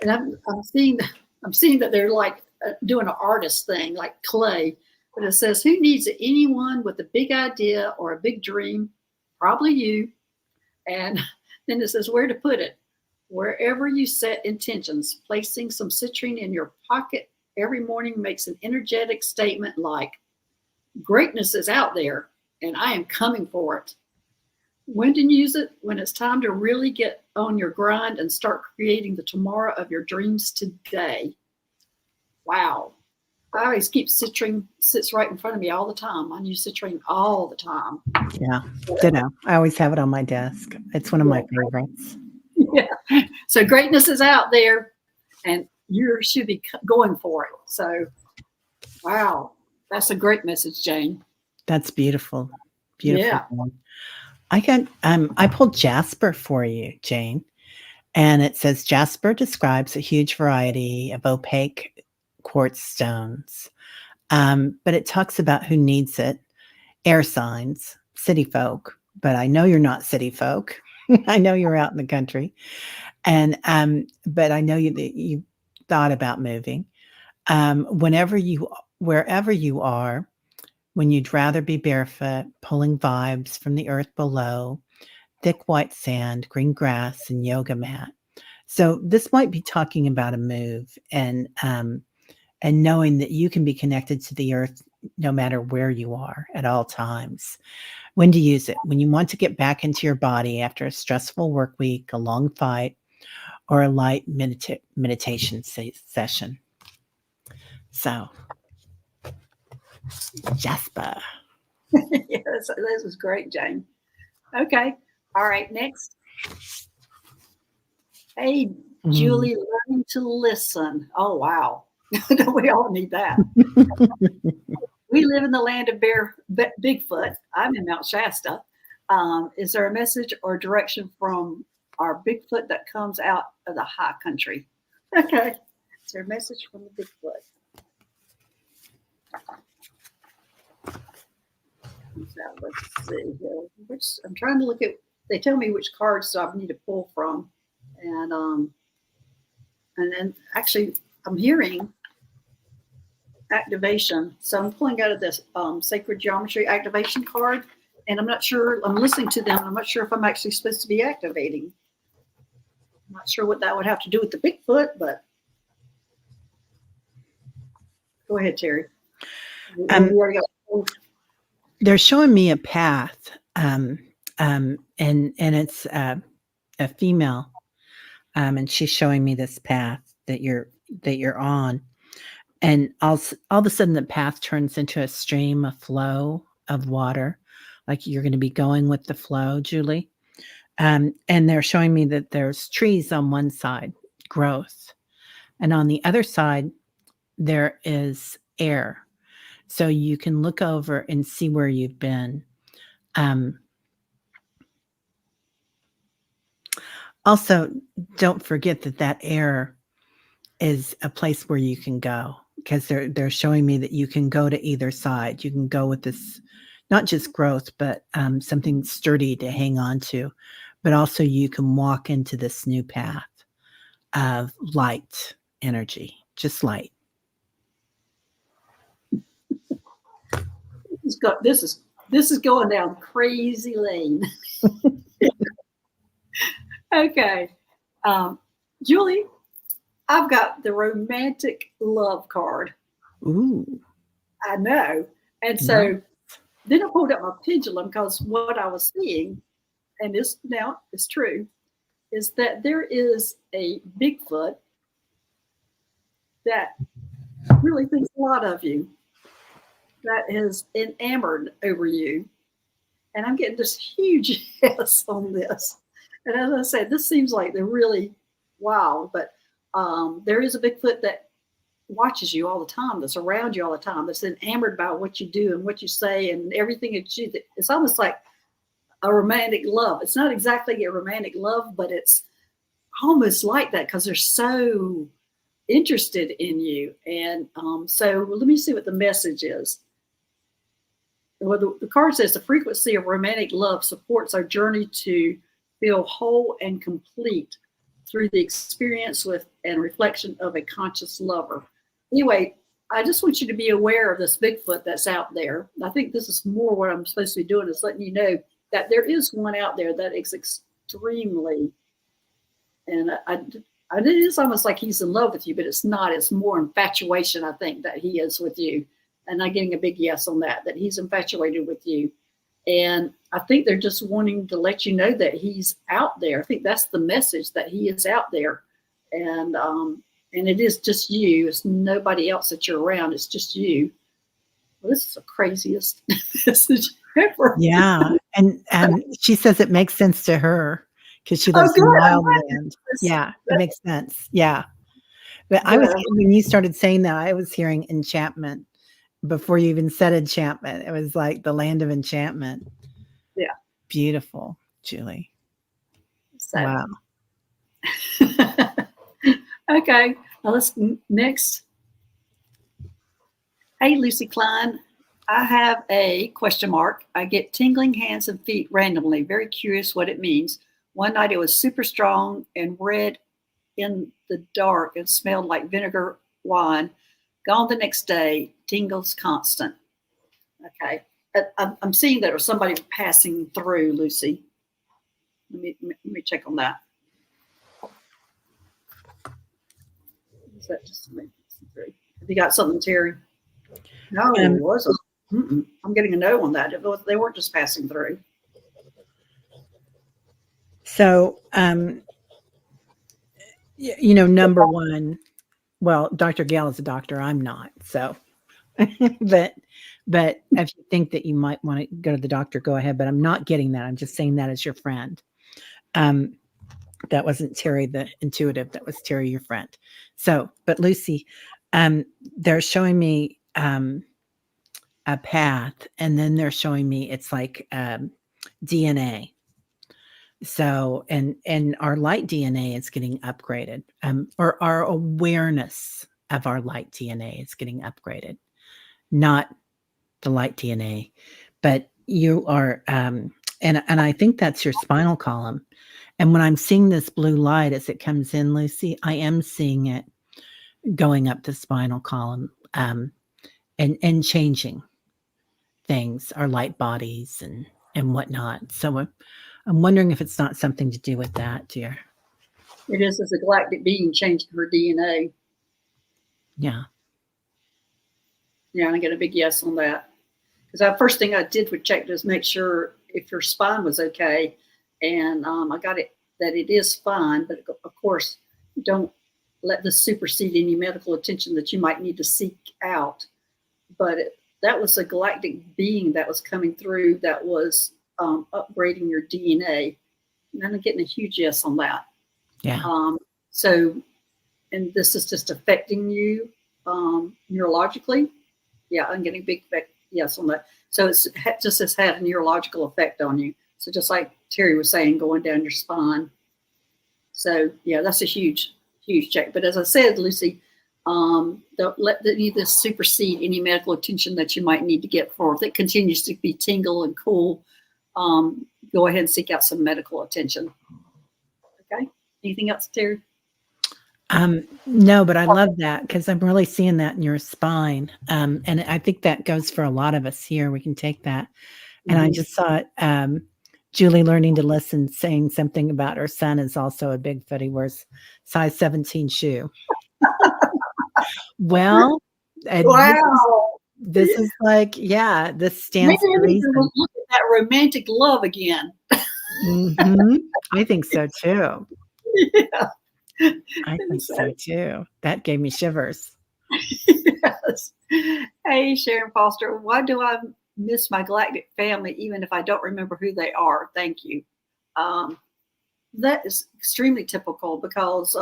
And I'm seeing that they're like doing an artist thing, like clay. But it says, who needs it? Anyone with a big idea or a big dream? Probably you. And then it says where to put it. Wherever you set intentions, placing some citrine in your pocket every morning makes an energetic statement like, greatness is out there and I am coming for it. When to use it? When it's time to really get on your grind and start creating the tomorrow of your dreams today. Wow. I always keep citrine, sits right in front of me all the time. I use citrine all the time. Yeah, ditto. I always have it on my desk. It's one of my favorites. Yeah. So greatness is out there and you should be going for it. So, wow. That's a great message, Jane. That's beautiful. Beautiful. Yeah. I pulled Jasper for you, Jane. And it says Jasper describes a huge variety of opaque quartz stones. But it talks about who needs it, air signs, city folk. But I know you're not city folk. I know you're out in the country. And but I know you thought about moving. Wherever you are, when you'd rather be barefoot, pulling vibes from the earth below, thick white sand, green grass, and yoga mat. So this might be talking about a move and knowing that you can be connected to the earth no matter where you are at all times. When to use it? When you want to get back into your body after a stressful work week, a long fight, or a light meditation session. So, Jasper. Yeah, this was great, Jane. Okay. All right. Next. Hey, Julie, learning to listen. Oh, wow. We all need that. We live in the land of Bigfoot. I'm in Mount Shasta. Is there a message or direction from our Bigfoot that comes out of the high country? Okay. Is there a message from the Bigfoot? So let's see here. Which I'm trying to look at. They tell me which cards I need to pull from, and then actually I'm hearing activation. So I'm pulling out of this sacred geometry activation card, and I'm not sure. I'm listening to them. And I'm not sure if I'm actually supposed to be activating. I'm not sure what that would have to do with the Bigfoot, but go ahead, Teri. They're showing me a path, and it's a female, and she's showing me this path that you're on, and all of a sudden the path turns into a stream, a flow of water, like you're going to be going with the flow, Julie. And they're showing me that there's trees on one side, growth, and on the other side there is air. So you can look over and see where you've been. Also, don't forget that air is a place where you can go, because they're showing me that you can go to either side. You can go with this, not just growth, but something sturdy to hang on to, but also you can walk into this new path of light energy, just light. This is going down crazy lane. Okay. Julie, I've got the romantic love card. Ooh. I know. And so then I pulled up my pendulum, because what I was seeing, and this now is true, is that there is a Bigfoot that really thinks a lot of you, that is enamored over you. And I'm getting this huge yes on this. And as I said, this seems like they're really wow, but there is a Bigfoot that watches you all the time, that's around you all the time, that's enamored by what you do and what you say and everything that you do. It's almost like a romantic love. It's not exactly a romantic love, but it's almost like that, because they're so interested in you. And so let me see what the message is. Well, the card says the frequency of romantic love supports our journey to feel whole and complete through the experience with and reflection of a conscious lover. Anyway, I just want you to be aware of this Bigfoot that's out there. I think this is more what I'm supposed to be doing, is letting you know that there is one out there that is extremely, and it is almost like he's in love with you, but it's not. It's more infatuation, I think, that he is with you. And I'm getting a big yes on that he's infatuated with you. And I think they're just wanting to let you know that he's out there. I think that's the message, that he is out there. And it is just you. It's nobody else that you're around. It's just you. Well, this is the craziest message ever. Yeah. And she says it makes sense to her, because she lives in wildland. Yeah, it makes sense. Yeah. But when you started saying that, I was hearing enchantment. Before you even said enchantment, it was like the land of enchantment. Yeah. Beautiful, Julie. So. Wow. Okay. Well, let's next. Hey, Lucy Klein. I have a question mark. I get tingling hands and feet randomly. Very curious what it means. One night it was super strong and red in the dark and smelled like vinegar wine. Gone the next day, tingles constant. Okay. I'm seeing that there's somebody passing through, Lucy. Let me check on that. Is that just me? Have you got something, Teri? No, it wasn't. I'm getting a no on that. They weren't just passing through. So, number one, well, Dr. Gail is a doctor. I'm not. So, but if you think that you might want to go to the doctor, go ahead. But I'm not getting that. I'm just saying that as your friend. That wasn't Teri, the intuitive. That was Teri, your friend. So, but Lucy, they're showing me a path, and then they're showing me it's like DNA. So, and our light DNA is getting upgraded, or our awareness of our light DNA is getting upgraded, not the light DNA, but you are, and I think that's your spinal column. And when I'm seeing this blue light as it comes in, Lucy, I am seeing it going up the spinal column, and changing things, our light bodies and whatnot. So I'm wondering if it's not something to do with that, dear. It is as a galactic being changing her DNA. Yeah. Yeah, I get a big yes on that. Because the first thing I did with check was make sure if your spine was okay, and I got it that it is fine. But of course, don't let this supersede any medical attention that you might need to seek out. But that was a galactic being that was coming through that was upgrading your DNA. And I'm getting a huge yes on that. Yeah. So, and this is just affecting you neurologically. Yeah, I'm getting a big yes on that. So it's just has had a neurological effect on you. So just like Teri was saying, going down your spine. So yeah, that's a huge, huge check. But as I said, Lucy, don't let any of this supersede any medical attention that you might need to get for. If it continues to be tingle and cool, go ahead and seek out some medical attention. Okay. Anything else, Teri? No, but I love that because I'm really seeing that in your spine. And I think that goes for a lot of us here. We can take that. And I just saw it, Julie learning to listen, saying something about her son is also a Bigfoot. He wears size 17 shoe. Well, wow. This is like, yeah, this stands to reason. Look at that romantic love again. I think so too. Yeah. I think so too. That gave me shivers. Yes. Hey, Sharon Foster, why do I miss my galactic family even if I don't remember who they are? Thank you. That is extremely typical because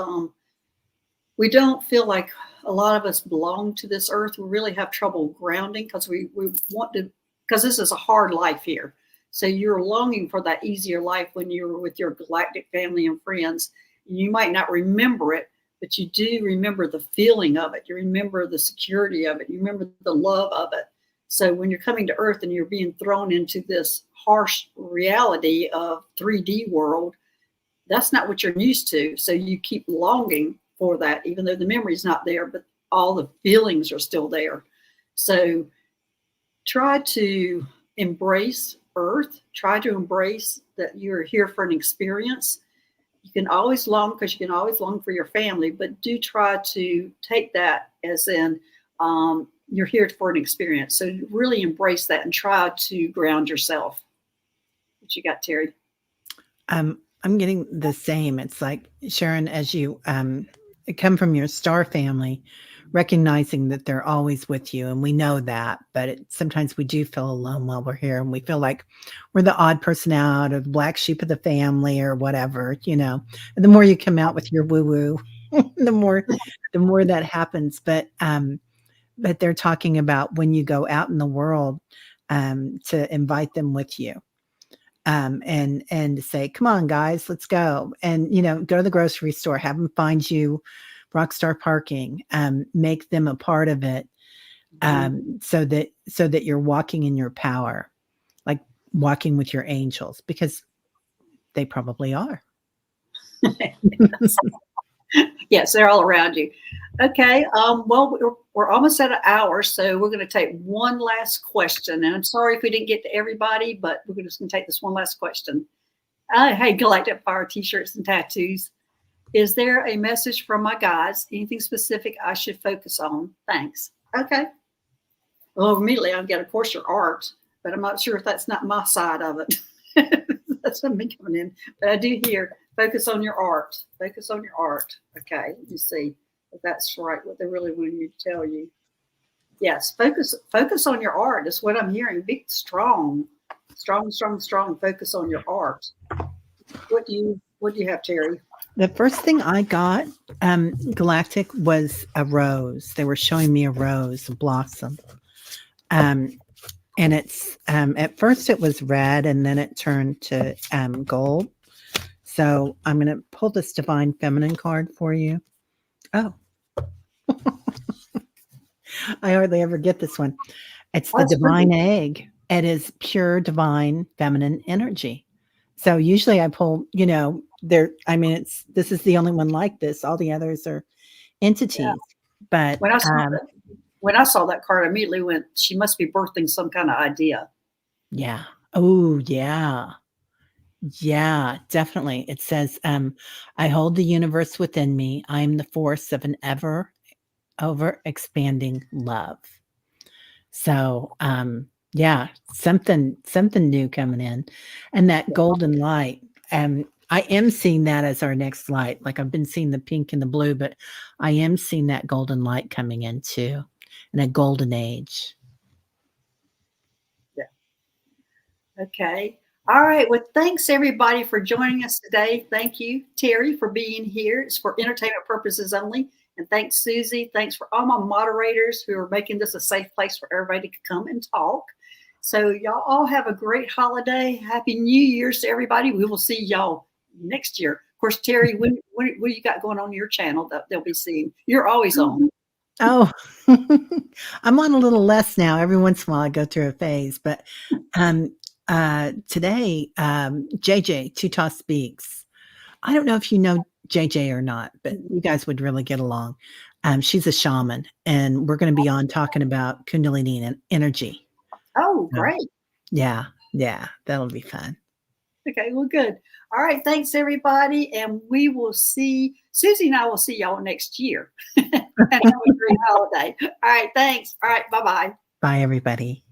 we don't feel like a lot of us belong to this earth. We really have trouble grounding because we want to, because this is a hard life here. So you're longing for that easier life when you're with your galactic family and friends. You might not remember it, but you do remember the feeling of it. You remember the security of it. You remember the love of it. So when you're coming to Earth and you're being thrown into this harsh reality of 3D world, that's not what you're used to. So you keep longing for that, even though the memory's not there, but all the feelings are still there. So try to embrace Earth. Try to embrace that you're here for an experience. You can always long, because you can always long for your family, but do try to take that as in you're here for an experience. So really embrace that and try to ground yourself. What you got, Teri? I'm getting the same. It's like, Sharon, as you come from your star family, recognizing that they're always with you. And we know that, but sometimes we do feel alone while we're here. And we feel like we're the odd person out or the black sheep of the family or whatever, you know. And the more you come out with your woo-woo, the more that happens. But they're talking about when you go out in the world, to invite them with you. And say, come on, guys, let's go. And, you know, go to the grocery store, have them find you Rockstar Parking, make them a part of it. So that you're walking in your power, like walking with your angels, because they probably are. Yes, they're all around you. Okay. Well, we're almost at an hour, so we're going to take one last question. And I'm sorry if we didn't get to everybody, but we're just going to take this one last question. Hey, Galactic Fire t-shirts and tattoos. Is there a message from my guides? Anything specific I should focus on? Thanks. Okay. Well, immediately I've got, of course, your art, but I'm not sure if that's not my side of it. That's what me coming in. But I do hear focus on your art. Focus on your art. Okay, let me see if that's right, what they really want me to tell you. Yes, focus on your art. That's what I'm hearing. Big, strong. Focus on your art. What do you have, Teri? The first thing I got, Galactic, was a rose. They were showing me a rose, a blossom. And it's at first it was red, and then it turned to gold. So I'm going to pull this Divine Feminine card for you. Oh, I hardly ever get this one. It's the Divine Egg, it is pure divine feminine energy. So usually I pull, this is the only one like this. All the others are Yeah. entities. But When I saw that card, I immediately went, she must be birthing some kind of idea. yeah. Oh, yeah. Yeah, definitely. It says, I hold the universe within me. I am the force of an over expanding love. So, yeah, something new coming in. And that golden light, I am seeing that as our next light. Like I've been seeing the pink and the blue, but I am seeing that golden light coming in too, in a golden age. Yeah. Okay. All right. Well, thanks everybody for joining us today. Thank you, Teri, for being here. It's for entertainment purposes only. And thanks, Susie. Thanks for all my moderators who are making this a safe place for everybody to come and talk. So y'all all have a great holiday. Happy New Year's to everybody. We will see y'all next year. Of course, Teri, what do you got going on your channel that they'll be seeing? You're always on. Oh, I'm on a little less now. Every once in a while I go through a phase, but today, JJ Tuta Speaks. I don't know if you know JJ or not, but you guys would really get along. She's a shaman, and we're going to be on talking about Kundalini and energy. Oh, great. Yeah, that'll be fun. Okay, well, good. All right, thanks everybody, and we will see, Susie and I will see y'all next year. And have a great holiday. All right, thanks. All right, bye-bye. Bye, everybody.